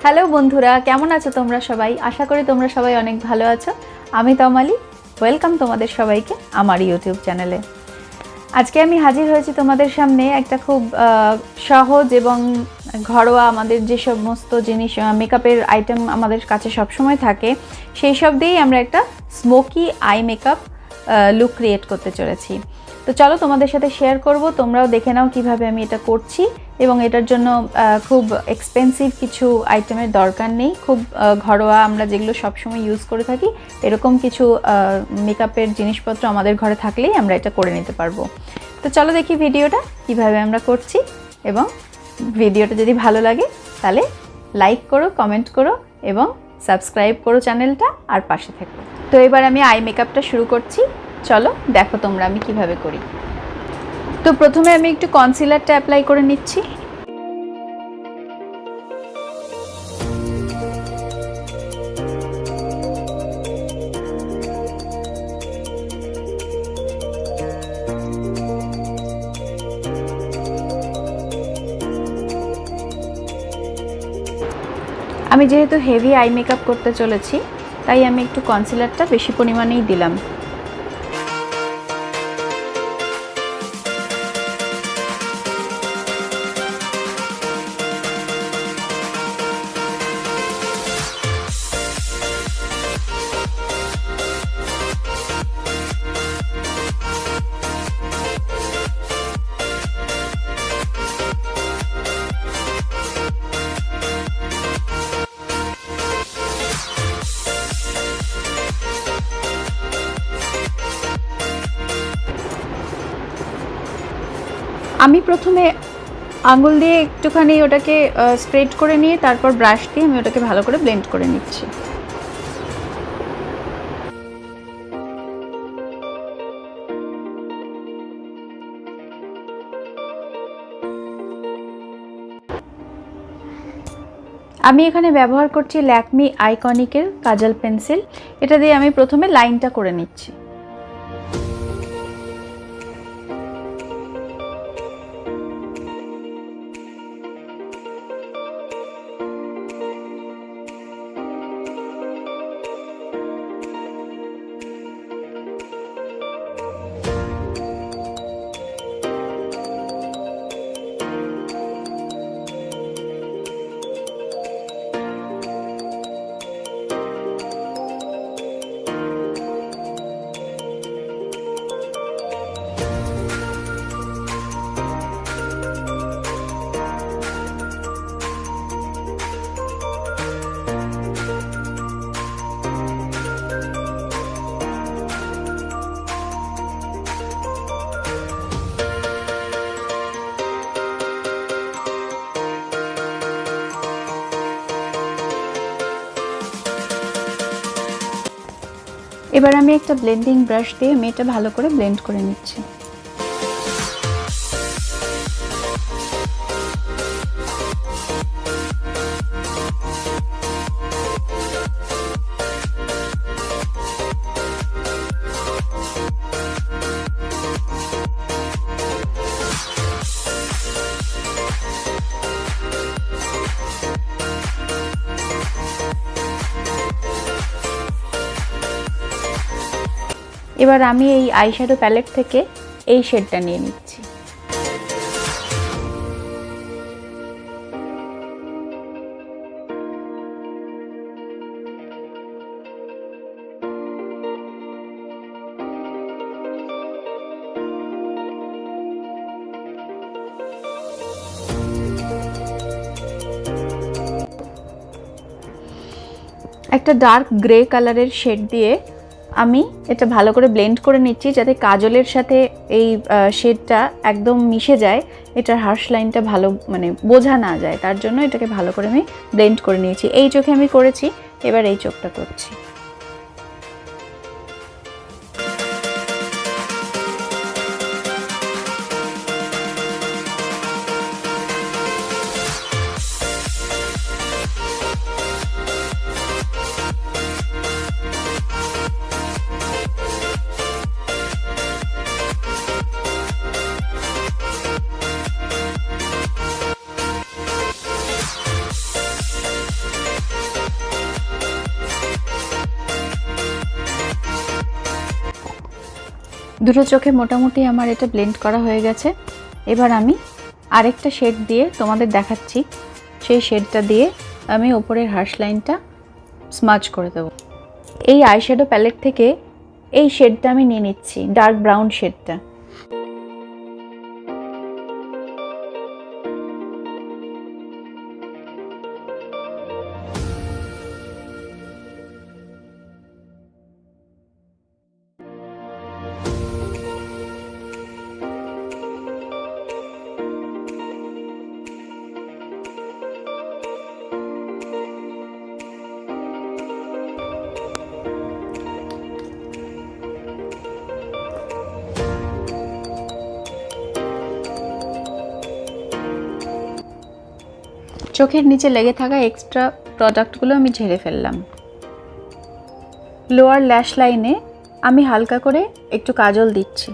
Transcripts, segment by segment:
Hello বন্ধুরা, কেমন আছো তোমরা সবাই? আশা করি তোমরা সবাই অনেক ভালো আছো। আমি তামালি, ওয়েলকাম তোমাদের সবাইকে আমার ইউটিউব চ্যানেলে। আজকে আমি হাজির হয়েছি তোমাদের সামনে একটা খুব সহজ এবং ঘরোয়া আমাদের যে সমস্ত জিনিস মেকআপের আইটেম আমাদের কাছে সবসময় থাকে, সেই সব দিয়েই আমরা একটা smoky eye makeup look create করতে চলেছি। তো চলো তোমাদের সাথে শেয়ার করব, তোমরাও দেখে নাও কিভাবে আমি এটা করছি। এবং এটার জন্য খুব এক্সপেন্সিভ কিছু আইটেমের দরকার নেই, খুব ঘরোয়া আমরা যেগুলো সবসময় ইউজ করে থাকি এরকম কিছু মেকআপের জিনিসপত্র আমাদের ঘরে থাকলেই আমরা এটা করে নিতে পারবো। তো চলো দেখি ভিডিওটা কিভাবে আমরা করছি, এবং ভিডিওটা যদি ভালো লাগে তাহলে লাইক করো, কমেন্ট করো এবং সাবস্ক্রাইব করো চ্যানেলটা, আর পাশে থেকো। তো এবার আমি আই মেকআপটা শুরু করছি, চলো দেখো তোমরা আমি কিভাবে করি। তো প্রথমে আমি একটু কনসিলারটা অ্যাপ্লাই করে নিচ্ছি। আমি যেহেতু হেভি আই মেকআপ করতে চলেছি তাই আমি একটু কনসিলারটা বেশি পরিমাণেই দিলাম। আমি প্রথমে আঙুল দিয়ে একটুখানি ওটাকে স্প্রেড করে নিয়ে তারপর ব্রাশ দিয়ে আমি ওটাকে ভালো করে ব্লেন্ড করে নিচ্ছি। আমি এখানে ব্যবহার করছি ল্যাকমি আইকনিকের কাজল পেন্সিল। এটা দিয়ে আমি প্রথমে লাইনটা করে নিচ্ছি। এবার আমি একটা ব্লেন্ডিং ব্রাশ দিয়ে আমি এটা ভালো করে ব্লেন্ড করে নিচ্ছি। এবার আমি এই আইশ্যাডো প্যালেট থেকে এই শেডটা নিয়ে নিচ্ছি। একটা ডার্ক গ্রে কালারের শেড দিয়ে আমি এটা ভালো করে ব্লেন্ড করে নিচ্ছি, যাতে কাজলের সাথে এই শেডটা একদম মিশে যায়, এটার হার্শ লাইনটা ভালো বোঝা না যায়, তার জন্য এটাকে ভালো করে আমি ব্লেন্ড করে নিয়েছি। এই চোখে আমি করেছি, এবার এই চোখটা করছি। দুটো চোখে মোটামুটি আমার এটা ব্লেন্ড করা হয়ে গেছে। এবার আমি আরেকটা শেড দিয়ে তোমাদের দেখাচ্ছি। সেই শেডটা দিয়ে আমি ওপরের হার্শ লাইনটা স্মাচ করে দেবো। এই আইশ্যাডো প্যালেট থেকে এই শেডটা আমি নিয়ে নিচ্ছি, ডার্ক ব্রাউন শেডটা। চোখের নিচে লেগে থাকা এক্সট্রা প্রোডাক্টগুলো আমি ঝেড়ে ফেললাম। লোয়ার ল্যাশ লাইনে আমি হালকা করে একটু কাজল দিচ্ছি।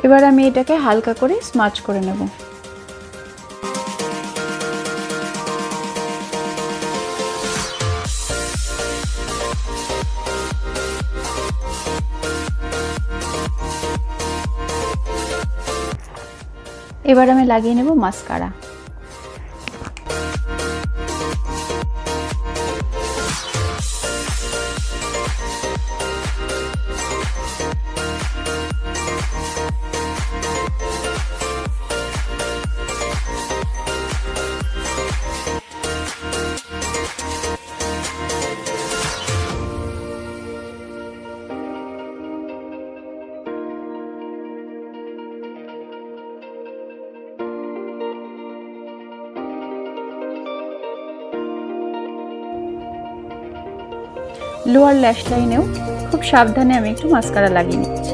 এবার আমি এটাকে হালকা করে স্মাচ করে নেব। এবার আমি লাগিয়ে নেব মাস্কারা। লোয়ার ল্যাশ লাইনেও খুব সাবধানে আমি একটু মাস্কারা লাগিয়ে নিচ্ছি।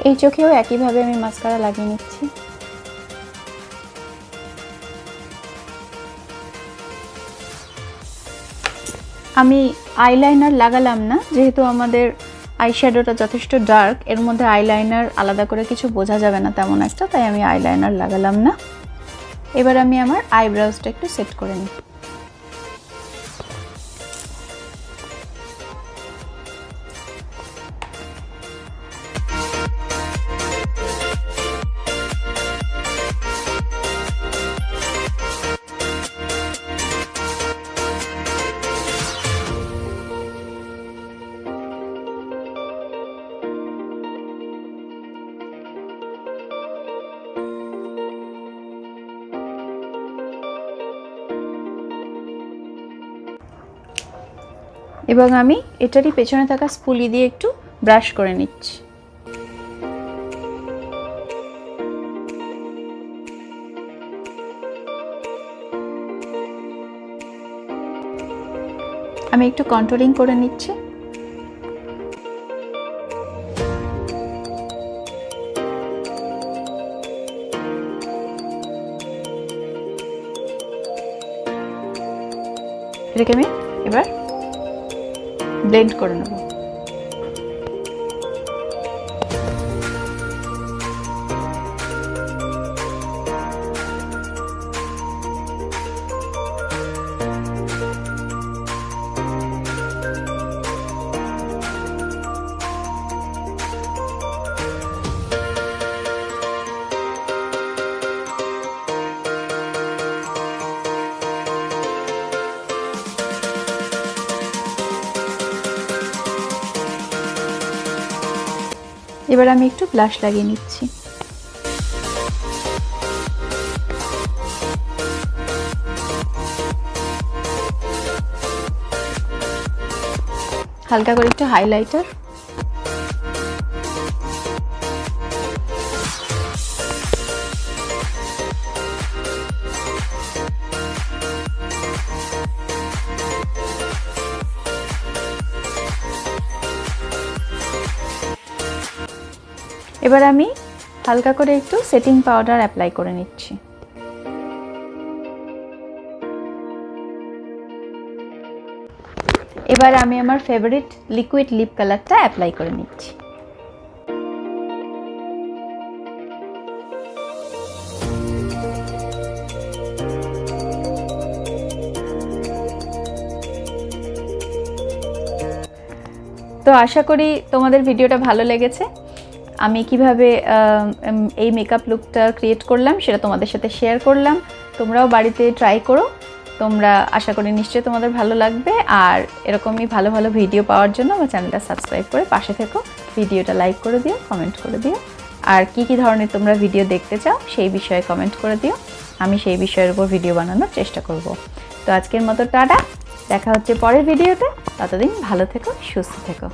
এই চোখেও একইভাবে আমি মাস্কারা লাগিয়ে নিচ্ছি। আমি আইলাইনার লাগালাম না, যেহেতু আমাদের আইশ্যাডোটা যথেষ্ট ডার্ক, এর মধ্যে আইলাইনার আলাদা করে কিছু বোঝা যাবে না তেমন একটা, তাই আমি আইলাইনার লাগালাম না। এবার আমি আমার আইব্রাউজটা একটু সেট করে নিই। এবং আমি এটারই পেছনে থাকা স্পুলি দিয়ে একটু ব্রাশ করে নিচ্ছি। আমি একটু কন্ট্রোলিং করে নিচ্ছি। এটাকে আমি এবার ব্লেন্ড করে নেব। এবার আমি একটু ব্লাশ লাগিয়ে নিচ্ছি। হালকা করে একটু হাইলাইটার। এবার আমি হালকা করে একটু সেটিং পাউডার অ্যাপ্লাই করে নিচ্ছি। এবার আমি আমার ফেভারিট লিকুইড লিপ কালারটা অ্যাপ্লাই করে নিচ্ছি। তো আশা করি তোমাদের ভিডিওটা ভালো লেগেছে। আমি কিভাবে এই মেকআপ লুকটা ক্রিয়েট করলাম সেটা তোমাদের সাথে শেয়ার করলাম। তোমরাও বাড়িতে ট্রাই করো। তোমরা আশা করি নিশ্চয়ই তোমাদের ভালো লাগবে। আর এরকমই ভালো ভালো ভিডিও পাওয়ার জন্য আমার চ্যানেলটা সাবস্ক্রাইব করে পাশে থেকো। ভিডিওটা লাইক করে দিও, কমেন্ট করে দিও। আর কি কি ধরনের তোমরা ভিডিও দেখতে চাও সেই বিষয়ে কমেন্ট করে দিও। আমি সেই বিষয়ের উপর ভিডিও বানানোর চেষ্টা করব। তো আজকের মতো টাটা, দেখা হচ্ছে পরের ভিডিওতে। ততদিন ভালো থেকো, সুস্থ থেকো।